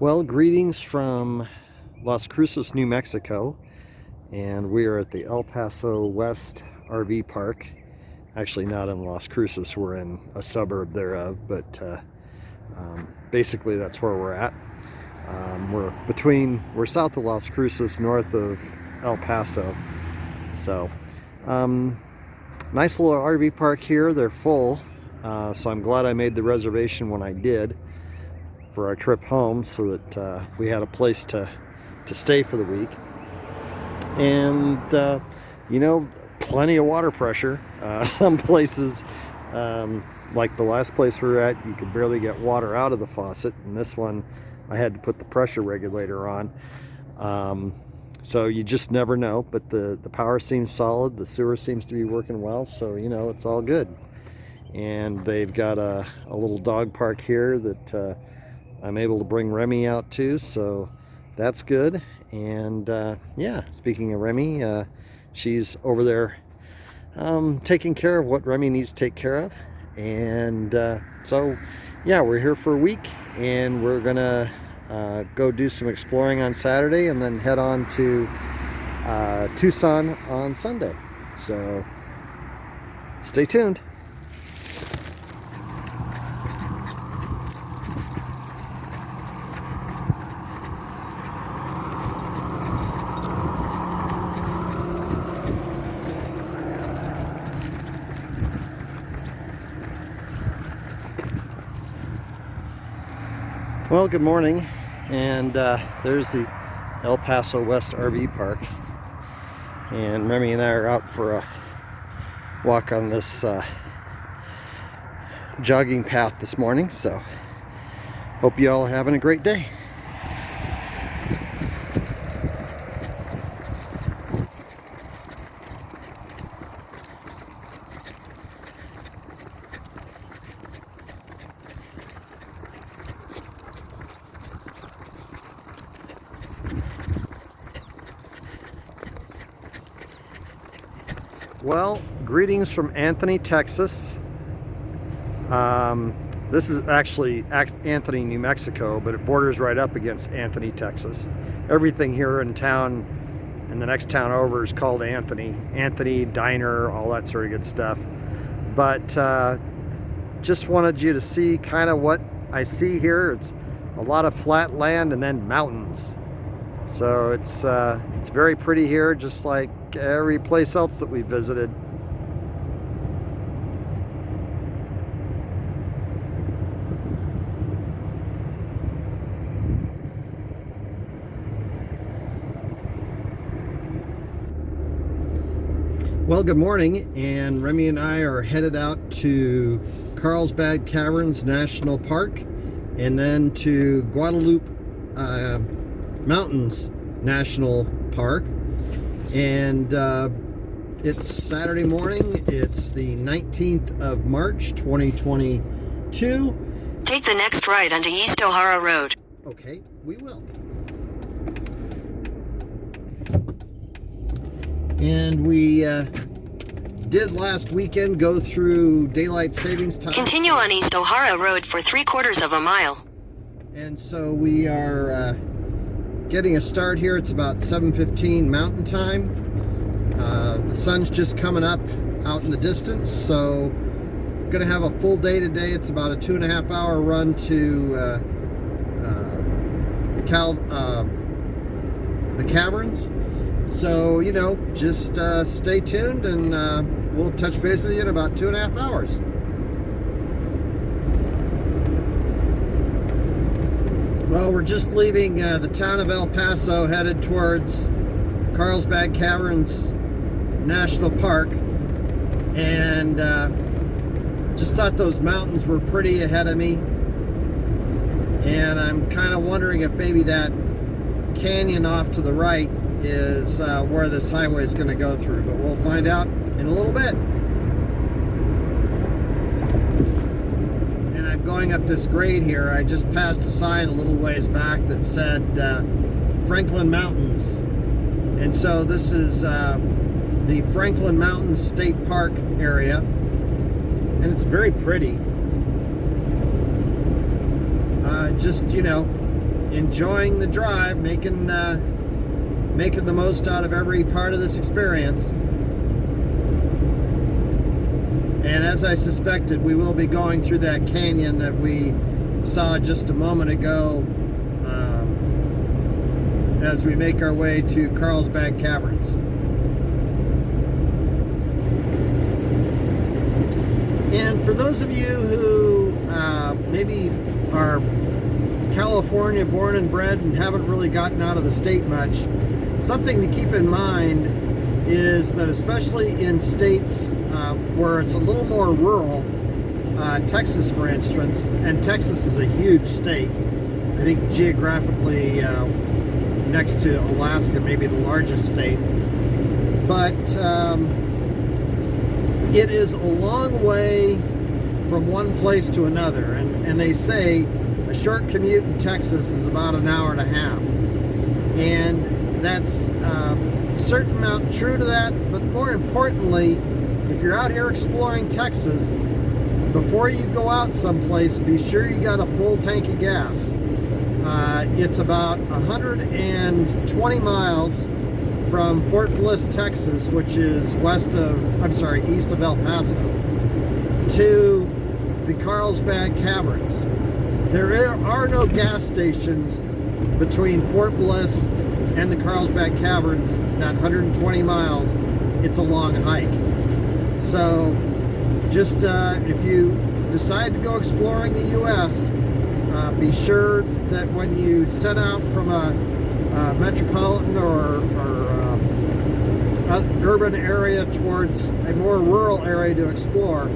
Well, greetings from Las Cruces, New Mexico, and we are at the El Paso West RV Park. Actually, not in Las Cruces, we're in a suburb thereof, but basically that's where we're at. We're south of Las Cruces, north of El Paso. So, nice little RV park here. They're full, so I'm glad I made the reservation when I did for our trip home, so that we had a place to stay for the week. And plenty of water pressure. Some places, like the last place we were at, you could barely get water out of the faucet, and this one I had to put the pressure regulator on. So you just never know, but the power seems solid, the sewer seems to be working well, so it's all good. And they've got a little dog park here that I'm able to bring Remi out to, so that's good. And yeah, speaking of Remi, she's over there taking care of what Remi needs to take care of. And so yeah, we're here for a week, and we're gonna go do some exploring on Saturday and then head on to Tucson on Sunday. So stay tuned. Well, good morning, and there's the El Paso West RV Park, and Remi and I are out for a walk on this jogging path this morning, so hope you all are having a great day. Well, greetings from Anthony, Texas. This is actually Anthony, New Mexico, but it borders right up against Anthony, Texas. Everything here in town and the next town over is called Anthony. Anthony, diner, all that sort of good stuff. But just wanted you to see kind of what I see here. It's a lot of flat land and then mountains. So it's very pretty here, just like every place else that we visited. Well, good morning, and Remi and I are headed out to Carlsbad Caverns National Park, and then to Guadalupe Mountains National Park. And it's Saturday morning. It's the 19th of March, 2022. Take the next right onto East O'Hara Road. Okay, we will. And we did last weekend go through daylight savings time. Continue on East O'Hara Road for 3/4 of a mile. And so we are getting a start here. It's about 7:15 Mountain Time. The sun's just coming up out in the distance, so gonna have a full day today. It's about a 2.5 hour run to the caverns. So just stay tuned, and we'll touch base with you in about 2.5 hours. Well, we're just leaving the town of El Paso, headed towards Carlsbad Caverns National Park, and just thought those mountains were pretty ahead of me, and I'm kind of wondering if maybe that canyon off to the right is where this highway is going to go through, but we'll find out in a little bit. Going up this grade here, I just passed a sign a little ways back that said Franklin Mountains, and so this is the Franklin Mountains State Park area, and it's very pretty. Just enjoying the drive, making the most out of every part of this experience. And as I suspected, we will be going through that canyon that we saw just a moment ago as we make our way to Carlsbad Caverns. And for those of you who maybe are California born and bred and haven't really gotten out of the state much, something to keep in mind is that especially in states where it's a little more rural, Texas for instance, and Texas is a huge state, I think geographically next to Alaska, maybe the largest state, but it is a long way from one place to another, and they say a short commute in Texas is about an hour and a half, and that's a certain amount true to that. But more importantly, if you're out here exploring Texas, before you go out someplace, be sure you got a full tank of gas. It's about 120 miles from Fort Bliss, Texas, which is east of El Paso, to the Carlsbad Caverns. There are no gas stations between Fort Bliss and the Carlsbad Caverns. That 120 miles, it's a long hike. So just if you decide to go exploring the U.S., be sure that when you set out from a metropolitan or urban area towards a more rural area to explore,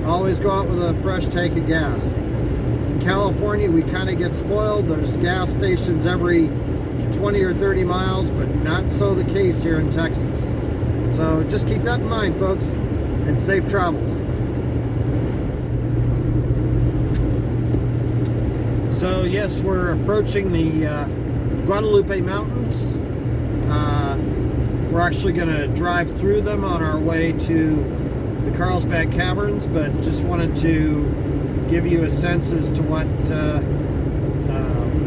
always go out with a fresh tank of gas. In California, we kind of get spoiled. There's gas stations every 20 or 30 miles, but not so the case here in Texas. So just keep that in mind, folks, and safe travels. So yes, we're approaching the Guadalupe Mountains. We're actually going to drive through them on our way to the Carlsbad Caverns, but just wanted to give you a sense as to what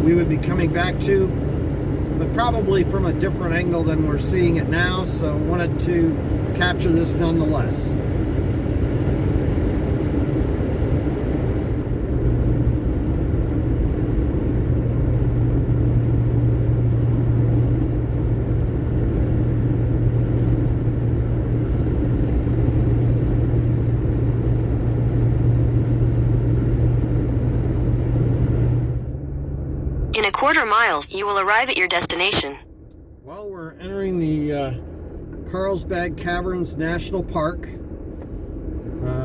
we would be coming back to, but probably from a different angle than we're seeing it now, so wanted to capture this nonetheless. In a quarter mile, you will arrive at your destination. Well, we're entering the Carlsbad Caverns National Park.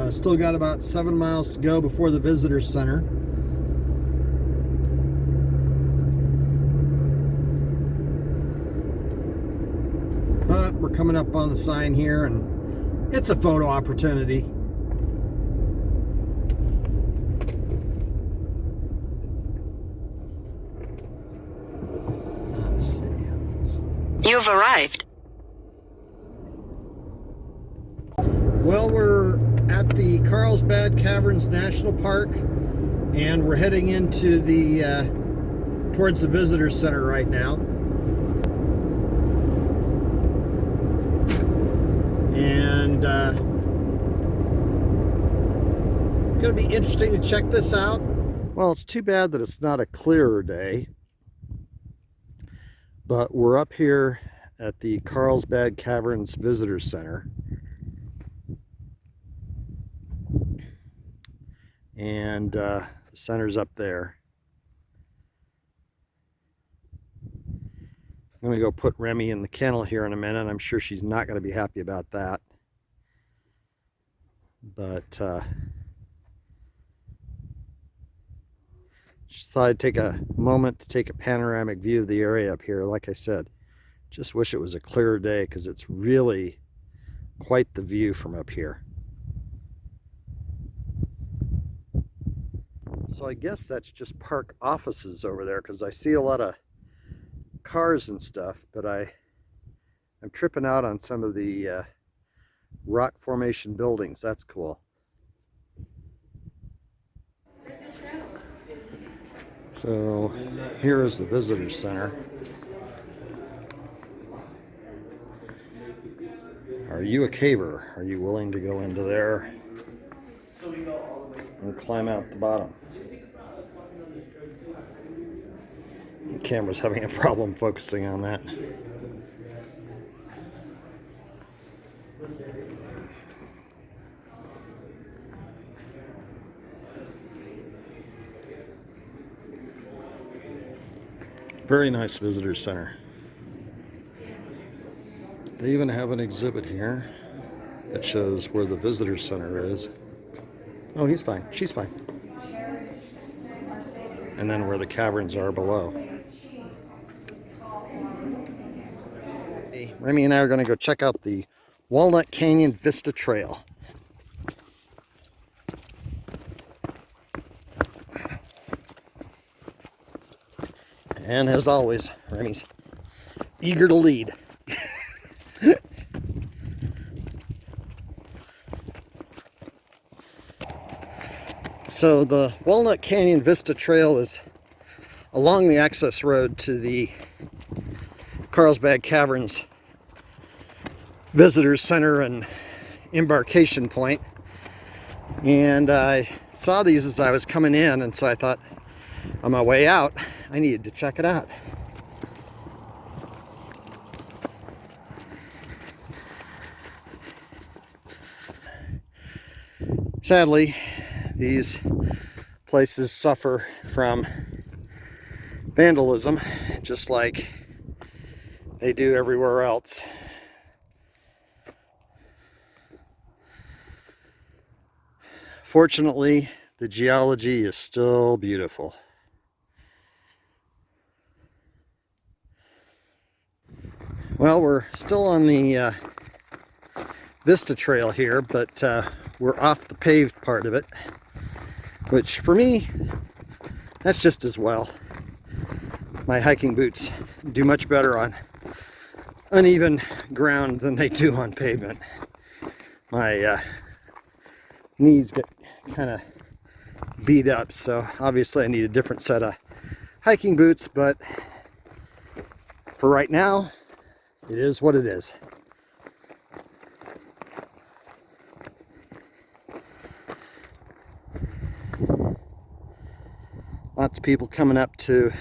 Still got about 7 miles to go before the Visitor Center. But we're coming up on the sign here, and it's a photo opportunity. You have arrived. Well, we're at the Carlsbad Caverns National Park, and we're heading into the towards the Visitor Center right now. And going to be interesting to check this out. Well, it's too bad that it's not a clearer day. But we're up here at the Carlsbad Caverns Visitor Center. And the center's up there. I'm going to go put Remi in the kennel here in a minute. I'm sure she's not going to be happy about that. But just thought I'd take a moment to take a panoramic view of the area up here. Like I said, just wish it was a clearer day because it's really quite the view from up here. So I guess that's just park offices over there because I see a lot of cars and stuff, but I'm tripping out on some of the rock formation buildings. That's cool. So here is the visitor center. Are you a caver? Are you willing to go into there and climb out the bottom? The camera's having a problem focusing on that. Very nice visitor center. They even have an exhibit here that shows where the visitor center is. Oh, he's fine. She's fine. And then where the caverns are below. Hey, Remi and I are going to go check out the Walnut Canyon Vista Trail. And as always, Remi's eager to lead. So the Walnut Canyon Vista Trail is along the access road to the Carlsbad Caverns Visitors Center and embarkation point. And I saw these as I was coming in, and so I thought on my way out I needed to check it out. Sadly, these places suffer from vandalism, just like they do everywhere else. Fortunately, the geology is still beautiful. Well, we're still on the Vista Trail here, but we're off the paved part of it, which for me, that's just as well. My hiking boots do much better on uneven ground than they do on pavement. My knees get kind of beat up, so obviously I need a different set of hiking boots, but for right now, it is what it is. Lots of people coming up to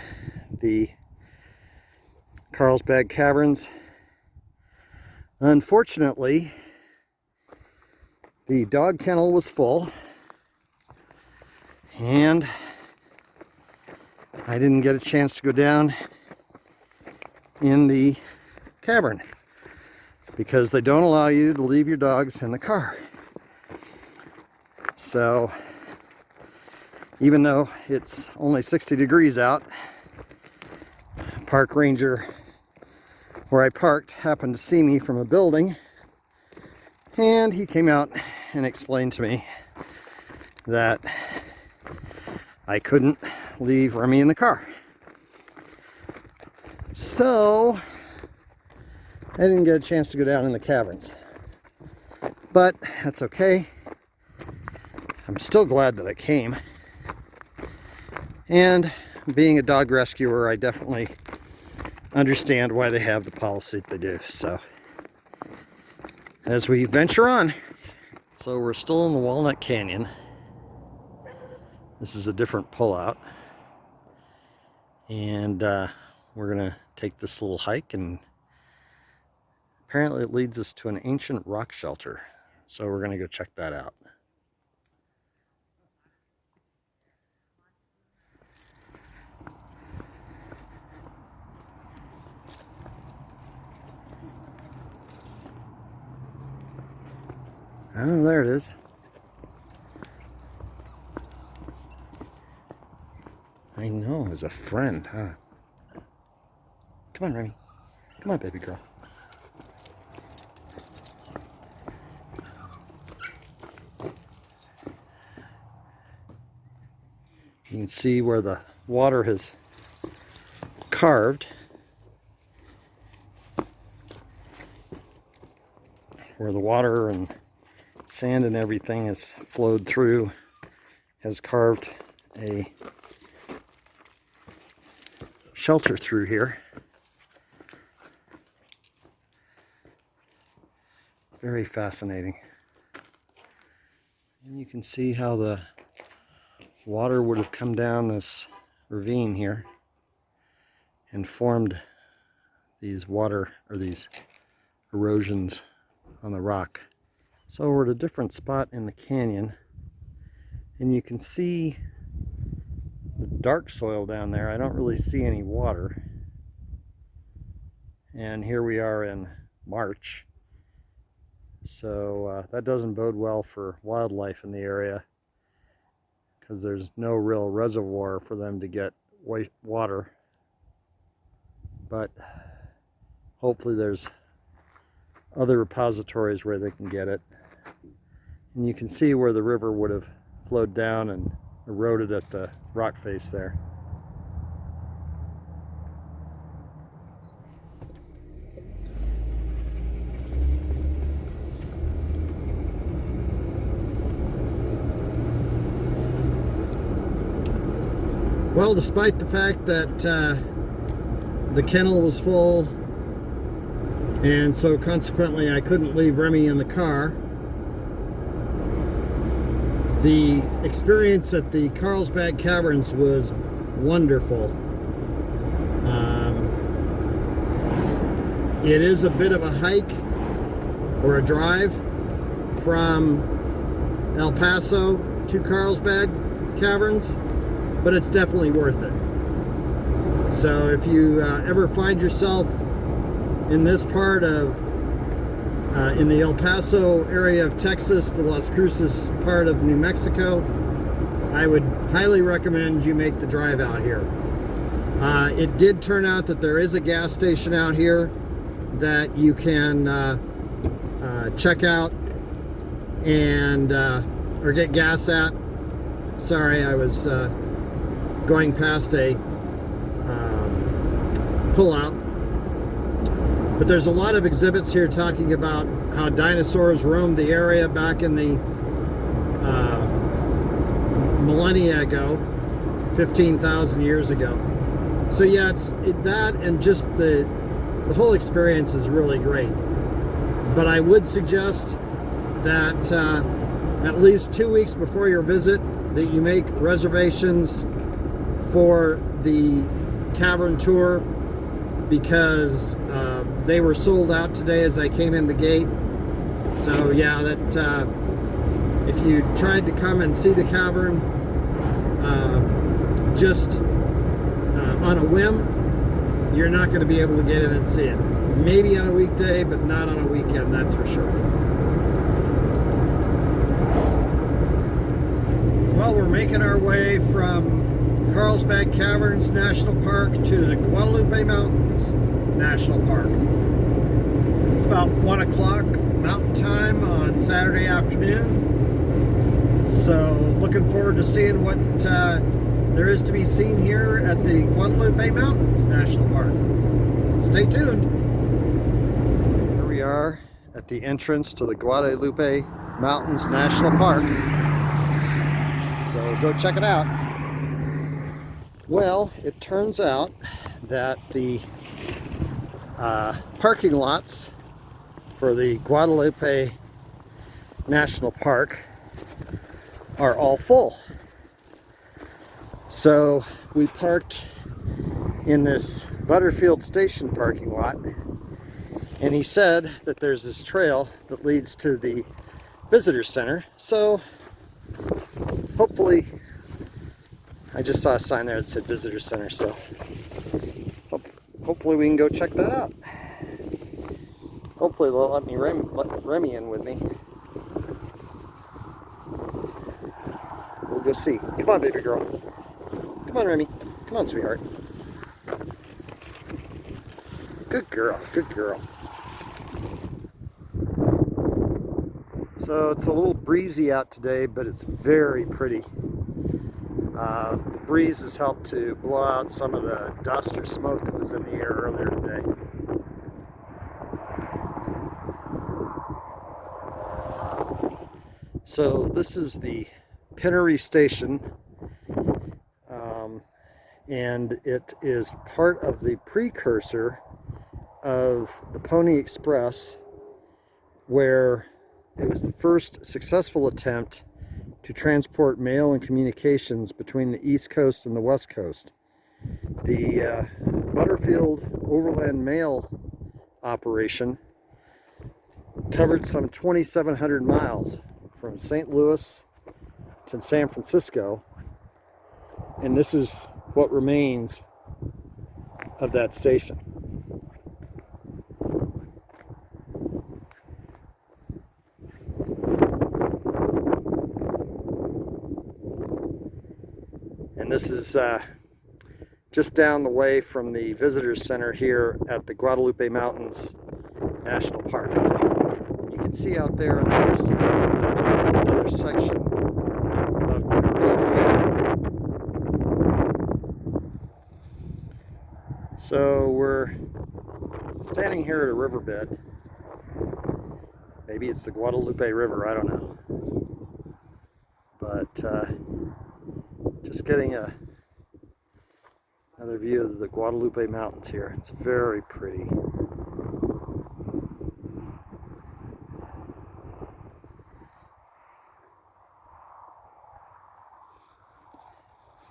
the Carlsbad Caverns. Unfortunately, the dog kennel was full, and I didn't get a chance to go down in the cavern because they don't allow you to leave your dogs in the car. So even though it's only 60 degrees out, park ranger where I parked happened to see me from a building, and he came out and explained to me that I couldn't leave Remi in the car. So I didn't get a chance to go down in the caverns, but that's okay. I'm still glad that I came. And being a dog rescuer, I definitely understand why they have the policy they do. So as we venture on. So we're still in the Walnut Canyon. This is a different pullout. And we're gonna take this little hike, and apparently it leads us to an ancient rock shelter. So we're gonna go check that out. Oh, there it is. I know, as a friend, huh? Come on, Remi. Come on, baby girl. You can see where the water has carved, where the water and sand and everything has flowed through, has carved a shelter through here. Very fascinating. And you can see how the water would have come down this ravine here and formed these these erosions on the rock. So we're at a different spot in the canyon, and you can see the dark soil down there. I don't really see any water. And here we are in March. So that doesn't bode well for wildlife in the area, because there's no real reservoir for them to get water. But hopefully there's other repositories where they can get it. And you can see where the river would have flowed down and eroded at the rock face there. Well, despite the fact that the kennel was full, and so consequently I couldn't leave Remi in the car, the experience at the Carlsbad Caverns was wonderful. It is a bit of a hike or a drive from El Paso to Carlsbad Caverns, but it's definitely worth it. So if you ever find yourself in this part of, in the El Paso area of Texas, the Las Cruces part of New Mexico, I would highly recommend you make the drive out here. It did turn out that there is a gas station out here that you can check out and or get gas at. Sorry, I was going past a pullout. But there's a lot of exhibits here talking about how dinosaurs roamed the area back in the millennia ago, 15,000 years ago. So yeah, that, and just the whole experience is really great. But I would suggest that at least 2 weeks before your visit that you make reservations for the Cavern Tour, because they were sold out today as I came in the gate. So yeah, that if you tried to come and see the cavern just on a whim, you're not going to be able to get in and see it. Maybe on a weekday, but not on a weekend, that's for sure. Well, we're making our way from Carlsbad Caverns National Park to the Guadalupe Mountains National Park. It's about 1 o'clock Mountain Time on Saturday afternoon. So looking forward to seeing what there is to be seen here at the Guadalupe Mountains National Park. Stay tuned. Here we are at the entrance to the Guadalupe Mountains National Park. So go check it out. Well, it turns out that the parking lots for the Guadalupe National Park are all full. So we parked in this Butterfield Station parking lot, and he said that there's this trail that leads to the visitor center. So hopefully, I just saw a sign there that said visitor center, so hopefully we can go check that out. Hopefully they'll let Remi in with me. We'll go see. Come on, baby girl. Come on, Remi. Come on, sweetheart. Good girl, good girl. So it's a little breezy out today, but it's very pretty. The breeze has helped to blow out some of the dust or smoke that was in the air earlier today. So this is the Pinery Station and it is part of the precursor of the Pony Express, where it was the first successful attempt to transport mail and communications between the East Coast and the West Coast. The Butterfield Overland Mail operation covered some 2,700 miles from St. Louis to San Francisco, and this is what remains of that station. And this is just down the way from the Visitors Center here at the Guadalupe Mountains National Park. And you can see out there in the distance a little bit another section of Pinery Station. So we're standing here at a riverbed. Maybe it's the Guadalupe River, I don't know. But just getting another view of the Guadalupe Mountains here. It's very pretty.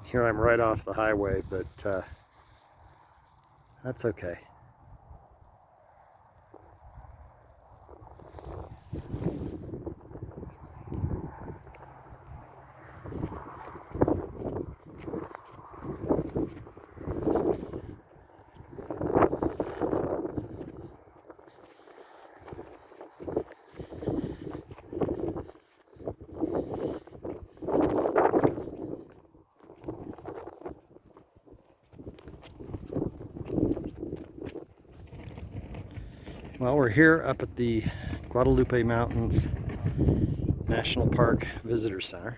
Here I'm right off the highway, but that's okay. Well, we're here up at the Guadalupe Mountains National Park Visitor Center.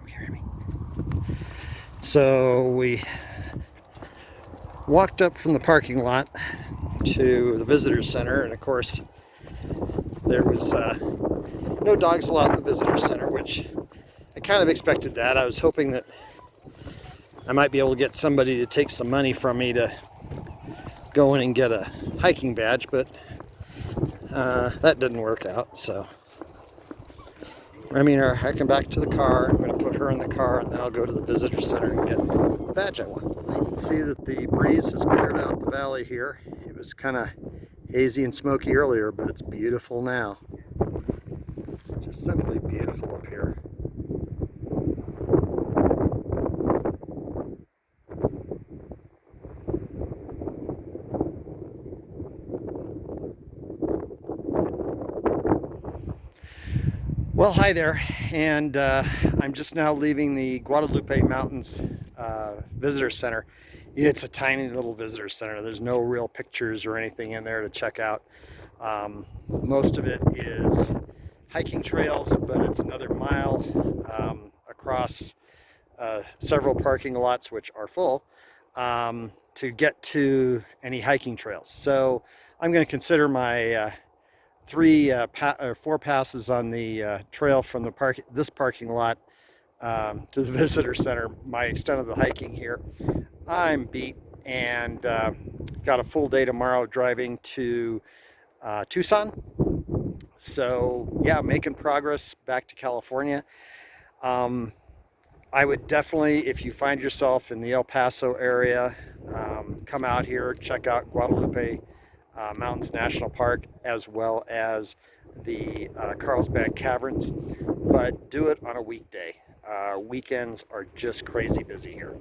Okay, Remi. So we walked up from the parking lot to the Visitor Center, and of course there was no dogs allowed at the Visitor Center, which I kind of expected that. I was hoping that I might be able to get somebody to take some money from me to go in and get a hiking badge, but that didn't work out. So Remi and I are hiking back to the car. I'm going to put her in the car, and then I'll go to the Visitor Center and get the badge I want. You can see that the breeze has cleared out the valley here. It was kind of hazy and smoky earlier, but it's beautiful now. Just simply beautiful up here. Well, hi there, and I'm just now leaving the Guadalupe Mountains Visitor Center. It's a tiny little visitor center. There's no real pictures or anything in there to check out. Most of it is hiking trails, but it's another mile across several parking lots, which are full, to get to any hiking trails. So I'm going to consider my 4 passes on the trail from the this parking lot to the visitor center, my extent of the hiking here. I'm beat, and got a full day tomorrow driving to Tucson. So yeah, making progress back to California. I would definitely, if you find yourself in the El Paso area, come out here, check out Guadalupe Mountains National Park, as well as the Carlsbad Caverns, but do it on a weekday. Weekends are just crazy busy here.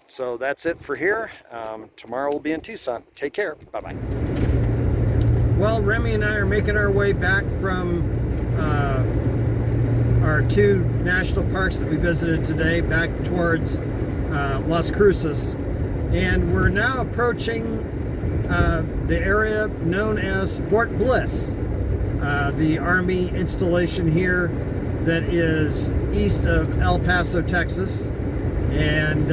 So that's it for here. Tomorrow we'll be in Tucson. Take care. Bye-bye. Well, Remi and I are making our way back from our 2 national parks that we visited today, back towards Las Cruces. And we're now approaching the area known as Fort Bliss, the Army installation here that is east of El Paso, Texas. And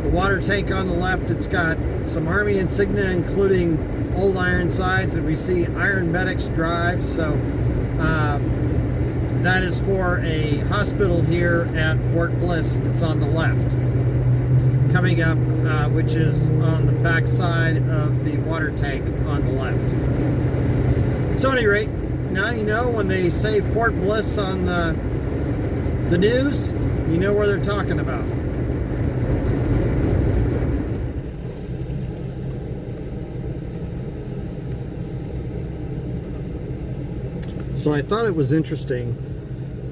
The water tank on the left, it's got some Army insignia, including old iron sides, and we see Iron Medics Drive. So that is for a hospital here at Fort Bliss that's on the left. Coming up, which is on the back side of the water tank on the left. So at any rate, now you know when they say Fort Bliss on the news, you know where they're talking about. So I thought it was interesting.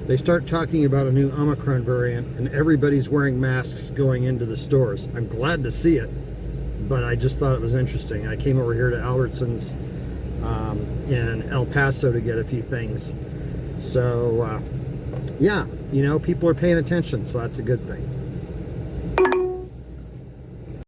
They start talking about a new Omicron variant and everybody's wearing masks going into the stores. I'm glad to see it, but I just thought it was interesting. I came over here to Albertsons in El Paso to get a few things. So yeah, you know, people are paying attention, so that's a good thing.